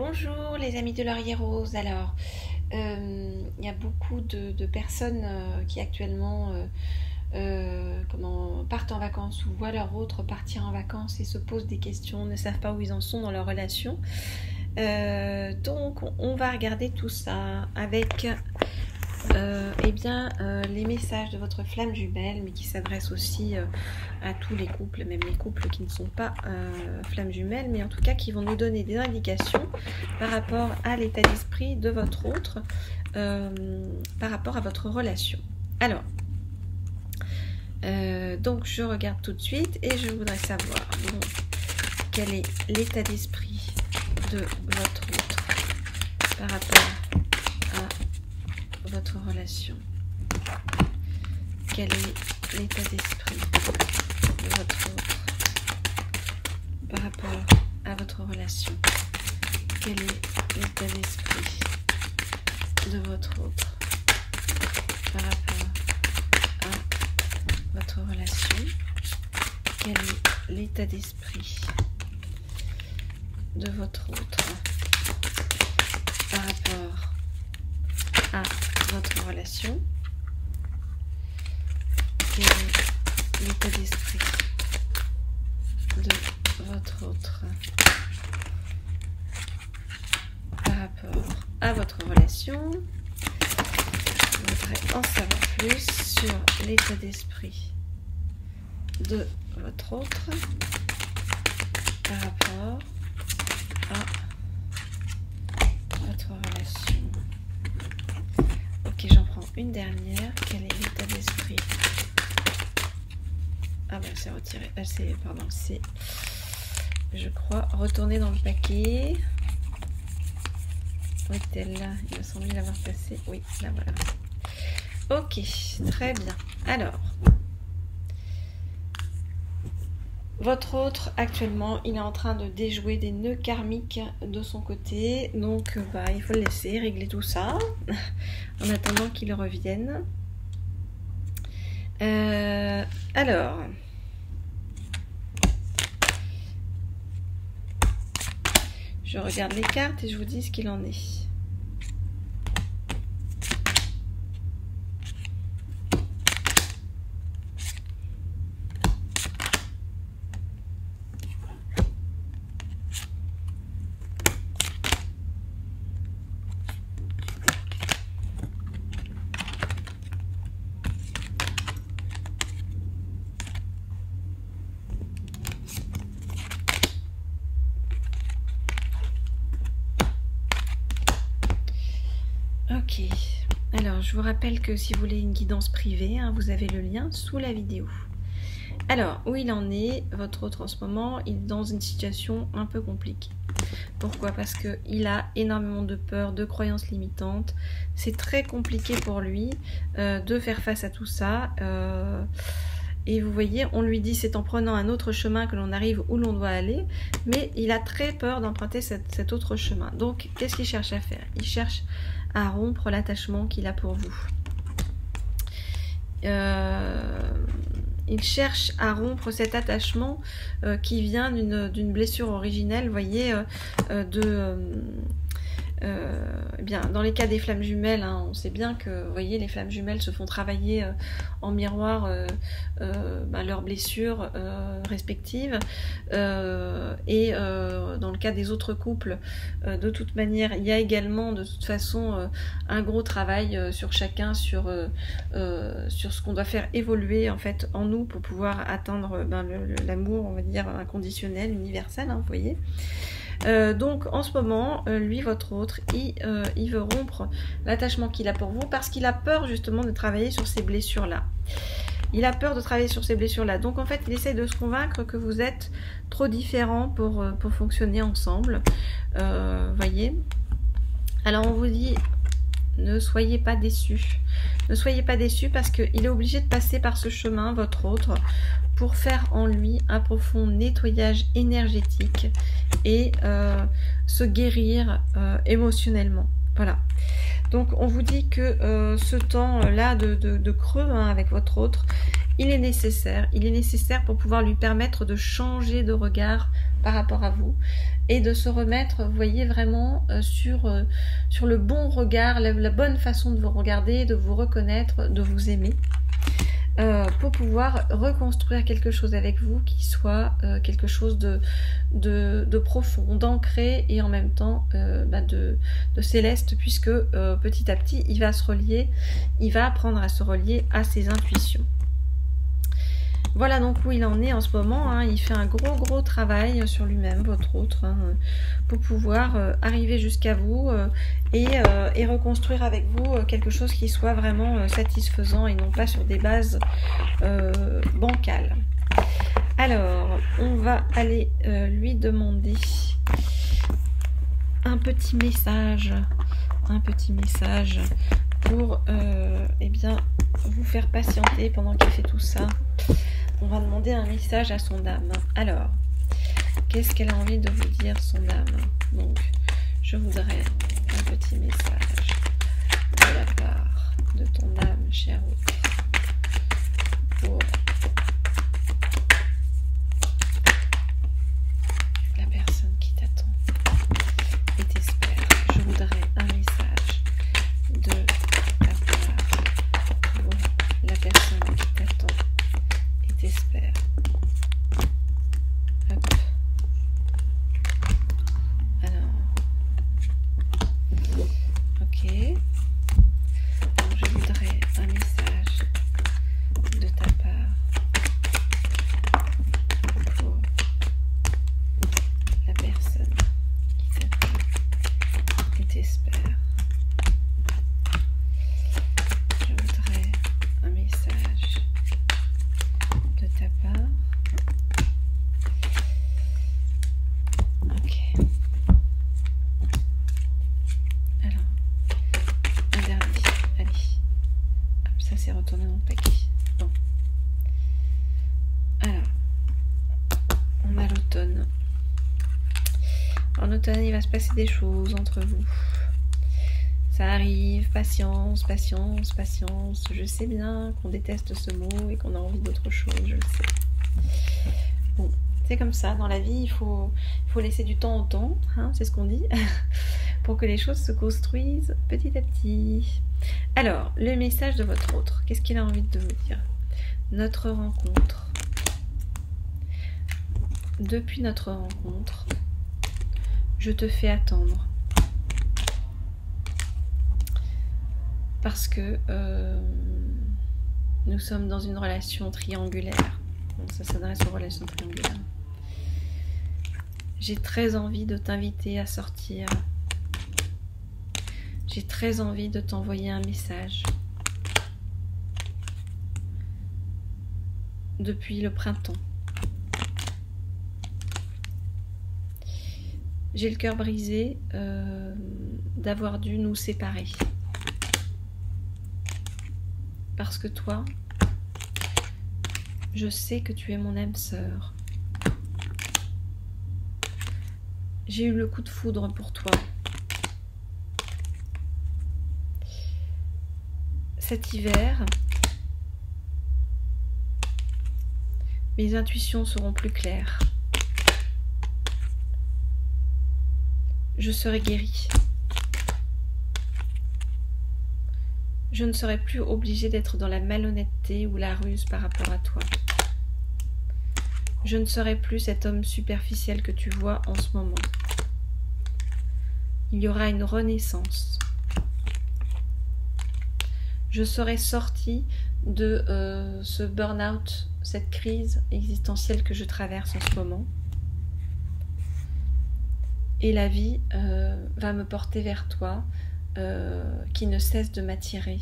Bonjour les amis de Laurier Rose. Alors, il y a beaucoup de personnes qui actuellement partent en vacances ou voient leur autre partir en vacances et se posent des questions, ne savent pas où ils en sont dans leur relation. Donc, on va regarder tout ça avec les messages de votre flamme jumelle, mais qui s'adressent aussi à tous les couples, même les couples qui ne sont pas flammes jumelles, mais en tout cas qui vont nous donner des indications par rapport à l'état d'esprit de votre autre, par rapport à votre relation. Alors, donc je regarde tout de suite et je voudrais savoir donc, quel est l'état d'esprit de votre autre par rapport à votre relation. Quel est l'état d'esprit de votre autre par rapport à votre relation? Quel est l'état d'esprit de votre autre par rapport à votre relation? Quel est l'état d'esprit de votre autre par rapport à votre relation? Quel est l'état d'esprit de votre autre par rapport à votre relation? Je voudrais en savoir plus sur l'état d'esprit de votre autre par rapport à votre relation. Ok, j'en prends une dernière. Quel est l'état d'esprit? Ah ben c'est retiré. Pardon, c'est, je crois, retourné dans le paquet. Où est-elle là? Il me semble l'avoir passé. Oui, là voilà. Ok, très bien. Alors, votre autre, actuellement, il est en train de déjouer des nœuds karmiques de son côté. Donc, il faut le laisser régler tout ça en attendant qu'il revienne. Alors, je regarde les cartes et je vous dis ce qu'il en est. Ok, alors je vous rappelle que si vous voulez une guidance privée, vous avez le lien sous la vidéo. Alors, où il en est, votre autre en ce moment, il est dans une situation un peu compliquée. Pourquoi? Parce qu'il a énormément de peur, de croyances limitantes. C'est très compliqué pour lui de faire face à tout ça. Et vous voyez, on lui dit c'est en prenant un autre chemin que l'on arrive où l'on doit aller, mais il a très peur d'emprunter cet autre chemin. Donc, qu'est-ce qu'il cherche à faire? Il cherche à rompre l'attachement qu'il a pour vous. Il cherche à rompre cet attachement qui vient d'une blessure originelle, vous voyez, dans les cas des flammes jumelles, on sait bien que, vous voyez, les flammes jumelles se font travailler en miroir leurs blessures respectives, et dans le cas des autres couples, de toute manière, il y a également de toute façon un gros travail sur chacun, sur ce qu'on doit faire évoluer en fait en nous pour pouvoir atteindre l'amour, on va dire, inconditionnel, universel, vous voyez. Donc en ce moment, lui, votre autre, il veut rompre l'attachement qu'il a pour vous parce qu'il a peur justement de travailler sur ces blessures-là. Il a peur de travailler sur ces blessures-là. Donc en fait, il essaie de se convaincre que vous êtes trop différents pour fonctionner ensemble. Voyez. Alors on vous dit, ne soyez pas déçus. Ne soyez pas déçus parce qu'il est obligé de passer par ce chemin, votre autre, pour faire en lui un profond nettoyage énergétique et se guérir émotionnellement. Voilà. Donc on vous dit que ce temps-là de creux avec votre autre, il est nécessaire pour pouvoir lui permettre de changer de regard par rapport à vous et de se remettre, vous voyez, vraiment sur le bon regard, la bonne façon de vous regarder, de vous reconnaître, de vous aimer, pour pouvoir reconstruire quelque chose avec vous qui soit quelque chose de profond, d'ancré et en même temps de céleste, puisque petit à petit il va apprendre à se relier à ses intuitions. Voilà donc où il en est en ce moment, hein. Il fait un gros travail sur lui-même, votre autre, hein, pour pouvoir arriver jusqu'à vous et reconstruire avec vous quelque chose qui soit vraiment satisfaisant et non pas sur des bases bancales. Alors, on va aller lui demander un petit message pour eh bien, vous faire patienter pendant qu'il fait tout ça. On va demander un message à son âme. Alors, qu'est-ce qu'elle a envie de vous dire, son âme? Donc, je voudrais un petit message de la part de ton âme, chère autre, pour la personne qui t'attend et t'espère. Je voudrais un message de la part pour la personne qui t'attend et t'espère. Hop. Alors, ok. Donc, je voudrais un message de ta part pour la personne qui t'attend et t'espère. Je voudrais un message de ta part. Ok. Alors, un dernier. Allez. Hop, ça s'est retourné dans le paquet. Bon. Alors, on a l'automne. En automne, il va se passer des choses entre vous. Ça arrive, patience. Je sais bien qu'on déteste ce mot et qu'on a envie d'autre chose, je le sais. Bon, c'est comme ça, dans la vie, il faut laisser du temps au temps, hein, c'est ce qu'on dit, pour que les choses se construisent petit à petit. Alors, le message de votre autre, qu'est-ce qu'il a envie de vous dire? Notre rencontre. Depuis notre rencontre, je te fais attendre. Parce que nous sommes dans une relation triangulaire. Donc ça s'adresse aux relations triangulaires. J'ai très envie de t'inviter à sortir. J'ai très envie de t'envoyer un message. Depuis le printemps. J'ai le cœur brisé d'avoir dû nous séparer. Parce que toi, je sais que tu es mon âme sœur. J'ai eu le coup de foudre pour toi. Cet hiver, mes intuitions seront plus claires. Je serai guérie. Je ne serai plus obligée d'être dans la malhonnêteté ou la ruse par rapport à toi. Je ne serai plus cet homme superficiel que tu vois en ce moment. Il y aura une renaissance. Je serai sortie de ce burn-out, cette crise existentielle que je traverse en ce moment. Et la vie va me porter vers toi, qui ne cesse de m'attirer.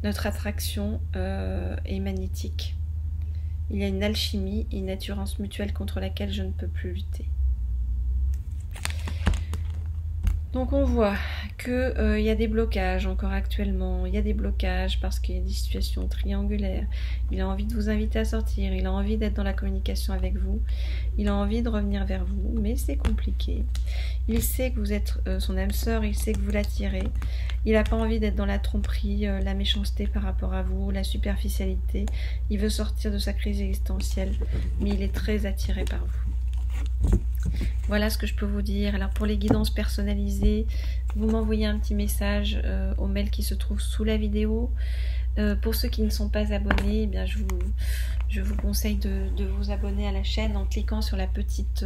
Notre attraction est magnétique. Il y a une alchimie, une attirance mutuelle contre laquelle je ne peux plus lutter. Donc on voit que y a des blocages encore actuellement, il y a des blocages parce qu'il y a des situations triangulaires. Il a envie de vous inviter à sortir, il a envie d'être dans la communication avec vous, il a envie de revenir vers vous, mais c'est compliqué. Il sait que vous êtes son âme sœur, il sait que vous l'attirez. Il n'a pas envie d'être dans la tromperie, la méchanceté par rapport à vous, la superficialité. Il veut sortir de sa crise existentielle, mais il est très attiré par vous. Voilà ce que je peux vous dire. Alors pour les guidances personnalisées, vous m'envoyez un petit message au mail qui se trouve sous la vidéo. Pour ceux qui ne sont pas abonnés, eh bien je vous conseille de vous abonner à la chaîne en cliquant sur la petite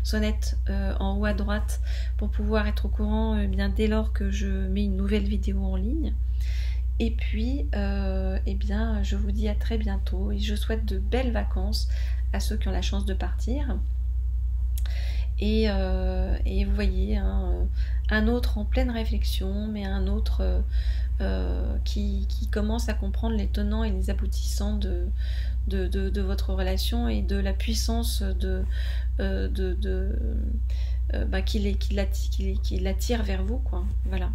sonnette en haut à droite pour pouvoir être au courant bien dès lors que je mets une nouvelle vidéo en ligne. Et puis, eh bien, je vous dis à très bientôt et je souhaite de belles vacances à ceux qui ont la chance de partir. Et vous voyez, un autre en pleine réflexion, mais un autre qui commence à comprendre les tenants et les aboutissants de votre relation et de la puissance qui l'attire vers vous, quoi. Voilà.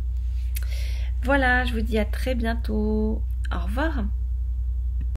Voilà, je vous dis à très bientôt. Au revoir.